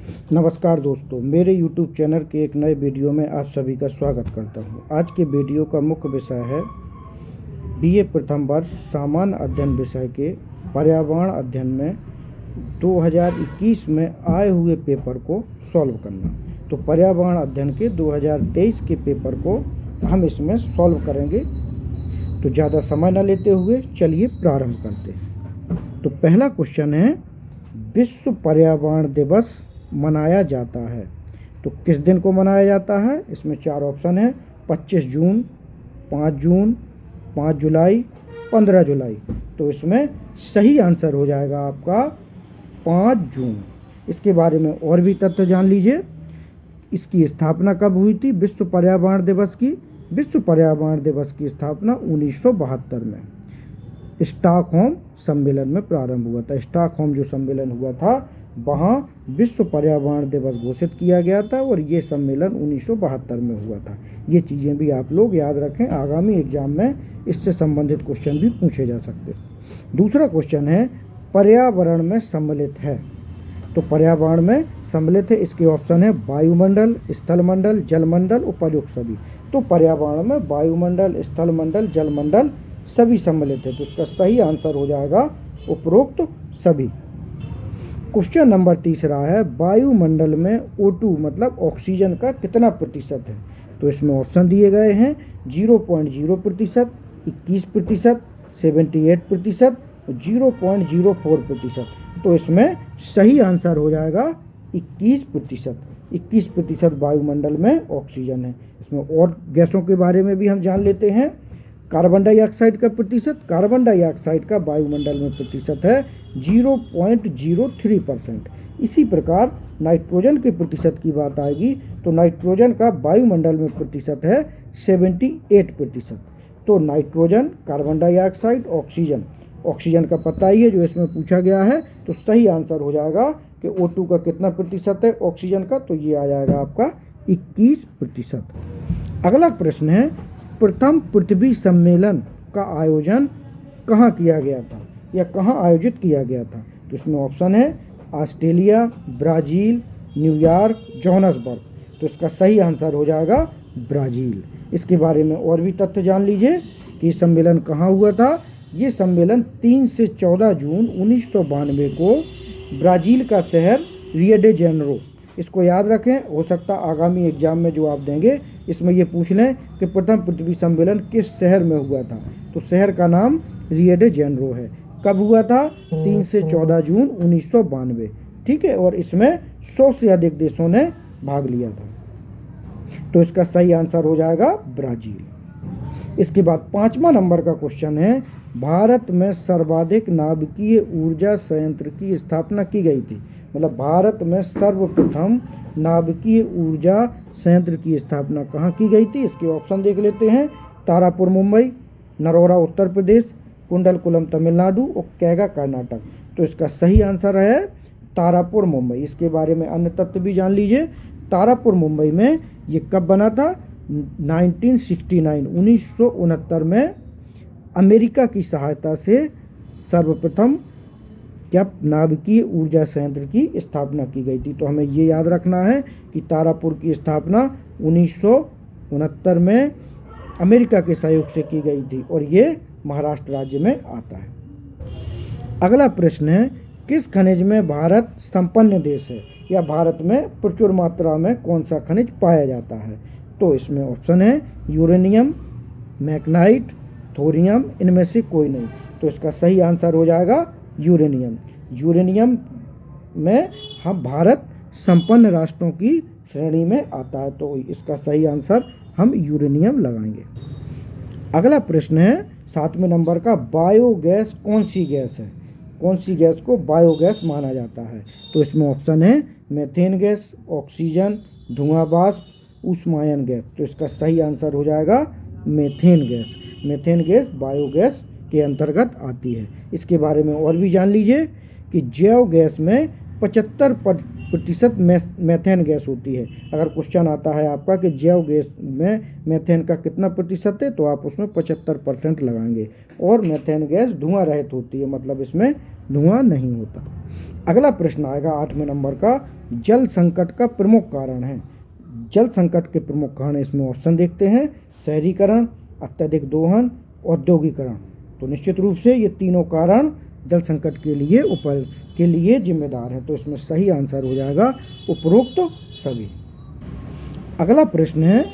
नमस्कार दोस्तों, मेरे YouTube चैनल के एक नए वीडियो में आप सभी का स्वागत करता हूं। आज के वीडियो का मुख्य विषय है BA प्रथम वर्ष सामान्य अध्ययन विषय के पर्यावरण अध्ययन में 2021 में आए हुए पेपर को सॉल्व करना। तो पर्यावरण अध्ययन के 2023 के पेपर को हम इसमें सॉल्व करेंगे। तो ज़्यादा समय न लेते हुए चलिए प्रारंभ करते हैं। तो पहला क्वेश्चन है, विश्व पर्यावरण दिवस मनाया जाता है तो किस दिन को मनाया जाता है? इसमें 4 ऑप्शन है, 25 जून, 5 जून, 5 जुलाई, 15 जुलाई। तो इसमें सही आंसर हो जाएगा आपका 5 जून। इसके बारे में और भी तथ्य जान लीजिए। इसकी स्थापना कब हुई थी विश्व पर्यावरण दिवस की? विश्व पर्यावरण दिवस की स्थापना 1972 में स्टॉकहोम सम्मेलन में प्रारंभ हुआ था। स्टॉकहोम जो सम्मेलन हुआ था वहाँ विश्व पर्यावरण दिवस घोषित किया गया था और ये सम्मेलन 1972 में हुआ था। ये चीज़ें भी आप लोग याद रखें, आगामी एग्जाम में इससे संबंधित क्वेश्चन भी पूछे जा सकते हैं। दूसरा क्वेश्चन है, पर्यावरण में सम्मिलित है। तो पर्यावरण में सम्मिलित है, इसके ऑप्शन है वायुमंडल, स्थलमंडल, जलमंडल, उपर्युक्त सभी। तो पर्यावरण में वायुमंडल, स्थलमंडल, जलमंडल सभी सम्मिलित है। तो इसका सही आंसर हो जाएगा उपरोक्त सभी। क्वेश्चन नंबर तीसरा है, वायुमंडल में O2 मतलब ऑक्सीजन का कितना प्रतिशत है? तो इसमें ऑप्शन दिए गए हैं 0.0%, 21%, 78%, 0.04%। तो इसमें सही आंसर हो जाएगा 21%। 21% वायुमंडल में ऑक्सीजन है। इसमें और गैसों के बारे में भी हम जान लेते हैं। कार्बन डाइऑक्साइड का प्रतिशत, कार्बन डाइऑक्साइड का वायुमंडल में प्रतिशत है 0.03%। इसी प्रकार नाइट्रोजन के प्रतिशत की बात आएगी तो नाइट्रोजन का वायुमंडल में प्रतिशत है 78%। तो nitrogen, carbon dioxide, oxygen, oxygen का पता ही है जो इसमें पूछा गया है। तो सही आंसर हो जाएगा कि O2 का कितना प्रतिशत है ऑक्सीजन का? तो ये आ जाएगा आपका 21%। अगला प्रश्न है, प्रथम पृथ्वी सम्मेलन का आयोजन कहाँ किया गया था या कहाँ आयोजित किया गया था? तो इसमें ऑप्शन है ऑस्ट्रेलिया, ब्राज़ील, न्यूयॉर्क, जोहान्सबर्ग। तो इसका सही आंसर हो जाएगा ब्राज़ील। इसके बारे में और भी तथ्य जान लीजिए कि सम्मेलन कहाँ हुआ था। ये सम्मेलन 3 से 14 जून 1992 को ब्राज़ील का शहर रियो डी जेनेरो, इसको याद रखें, हो सकता आगामी एग्जाम में जो आप देंगे इसमें ये पूछ लें कि प्रथम पृथ्वी सम्मेलन किस शहर में हुआ था। तो शहर का नाम रियो डी जेनेरो है। कब हुआ था? 3 से 14 जून 1992। ठीक है, और इसमें 100 से अधिक देशों ने भाग लिया था। तो इसका सही आंसर हो जाएगा ब्राज़ील। इसके बाद 5वां नंबर का क्वेश्चन है, भारत में सर्वाधिक नाभिकीय ऊर्जा संयंत्र की स्थापना की गई थी। मतलब भारत में सर्वप्रथम नाभिकीय ऊर्जा संयंत्र की स्थापना कहाँ की गई थी? इसके ऑप्शन देख लेते हैं। तारापुर मुंबई, नरोरा उत्तर प्रदेश, कुंडलकुलम तमिलनाडु और कैगा कर्नाटक। तो इसका सही आंसर है तारापुर मुंबई। इसके बारे में अन्य तथ्य भी जान लीजिए। तारापुर मुंबई में ये कब बना था? 1969 में अमेरिका की सहायता से सर्वप्रथम क्या नाभिकीय ऊर्जा संयंत्र की स्थापना की गई थी। तो हमें ये याद रखना है कि तारापुर की स्थापना 1969 में अमेरिका के सहयोग से की गई थी और ये महाराष्ट्र राज्य में आता है। अगला प्रश्न है, किस खनिज में भारत संपन्न देश है या भारत में प्रचुर मात्रा में कौन सा खनिज पाया जाता है? तो इसमें ऑप्शन है यूरेनियम, मैग्नाइट, थोरियम, इनमें से कोई नहीं। तो इसका सही आंसर हो जाएगा यूरेनियम। यूरेनियम में हम भारत संपन्न राष्ट्रों की श्रेणी में आता है। तो इसका सही आंसर हम यूरेनियम लगाएंगे। अगला प्रश्न है 7वें नंबर का, बायोगैस कौन सी गैस है? कौन सी गैस को बायोगैस माना जाता है? तो इसमें ऑप्शन है मीथेन गैस, ऑक्सीजन, धुआं वाष्प, ऊष्मायन गैस। तो इसका सही आंसर हो जाएगा methane gas. Methane gas biogas के अंतर्गत आती है। इसके बारे में और भी जान लीजिए कि जैव गैस में 75% मीथेन गैस होती है। अगर क्वेश्चन आता है आपका कि जैव गैस में मीथेन का कितना प्रतिशत है, तो आप उसमें 75% लगाएंगे। और मीथेन गैस धुआं रहित होती है, मतलब इसमें धुआं नहीं होता। अगला प्रश्न आएगा 8वें नंबर का, जल संकट का प्रमुख कारण है। जल संकट के प्रमुख कारण इसमें ऑप्शन देखते हैं, शहरीकरण, अत्यधिक दोहन, औद्योगिकरण। तो निश्चित रूप से ये तीनों कारण जल संकट के लिए जिम्मेदार हैं। तो इसमें सही आंसर हो जाएगा उपरोक्त सभी। अगला प्रश्न है,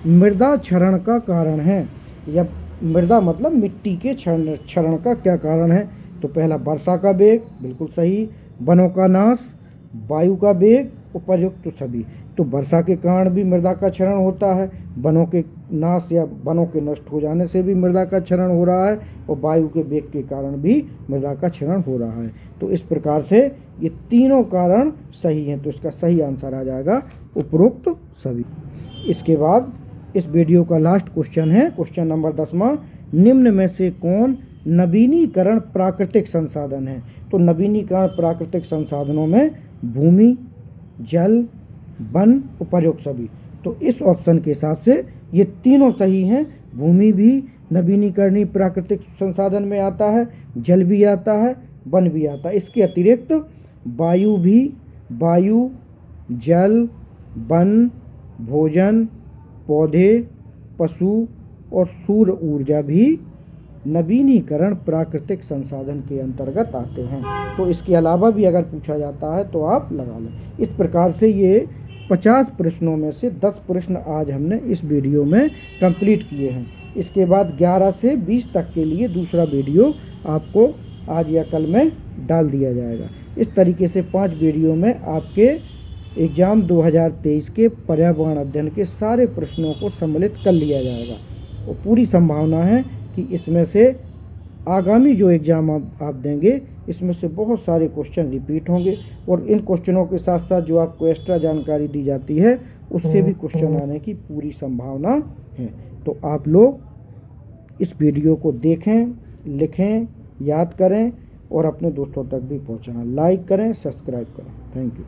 मृदा क्षरण का कारण है, या मृदा मतलब मिट्टी के क्षरण का क्या कारण है। तो पहला वर्षा का वेग, बिल्कुल सही। वनों का नाश, वायु का वेग, उपर्युक्त सभी। तो वर्षा के कारण भी मृदा का क्षरण होता है, वनों के नाश या वनों के नष्ट हो जाने से भी मृदा का क्षरण हो रहा है, और वायु के वेग के कारण भी मृदा का क्षरण हो रहा है। तो इस प्रकार से ये तीनों कारण सही हैं। तो इसका सही आंसर आ जाएगा उपरोक्त सभी। इसके बाद इस वीडियो का लास्ट क्वेश्चन है, क्वेश्चन नंबर 10वां, निम्न में से कौन नवीनीकरण प्राकृतिक संसाधन है। तो नवीनीकरण प्राकृतिक संसाधनों में भूमि, जल, वन, उपर्युक्त सभी। तो इस ऑप्शन के हिसाब से ये तीनों सही हैं। भूमि भी नवीनीकरणीय प्राकृतिक संसाधन में आता है, जल भी आता है, वन भी आता है। इसके अतिरिक्त वायु भी, वायु, जल, वन, भोजन, पौधे, पशु और सूर्य ऊर्जा भी नवीनीकरण प्राकृतिक संसाधन के अंतर्गत आते हैं। तो इसके अलावा भी अगर पूछा जाता है तो आप लगा लें। इस प्रकार से ये 50 प्रश्नों में से 10 प्रश्न आज हमने इस वीडियो में कंप्लीट किए हैं। इसके बाद 11 से 20 तक के लिए दूसरा वीडियो आपको आज या कल में डाल दिया जाएगा। इस तरीके से 5 वीडियो में आपके एग्ज़ाम 2023 के पर्यावरण अध्ययन के सारे प्रश्नों को सम्मिलित कर लिया जाएगा। और पूरी संभावना है कि इसमें से आगामी जो एग्ज़ाम आप देंगे इसमें से बहुत सारे क्वेश्चन रिपीट होंगे, और इन क्वेश्चनों के साथ साथ जो आपको एक्स्ट्रा जानकारी दी जाती है उससे भी क्वेश्चन आने की पूरी संभावना है। तो आप लोग इस वीडियो को देखें, लिखें, याद करें और अपने दोस्तों तक भी पहुंचाएं। लाइक करें, सब्सक्राइब करें। Thank you.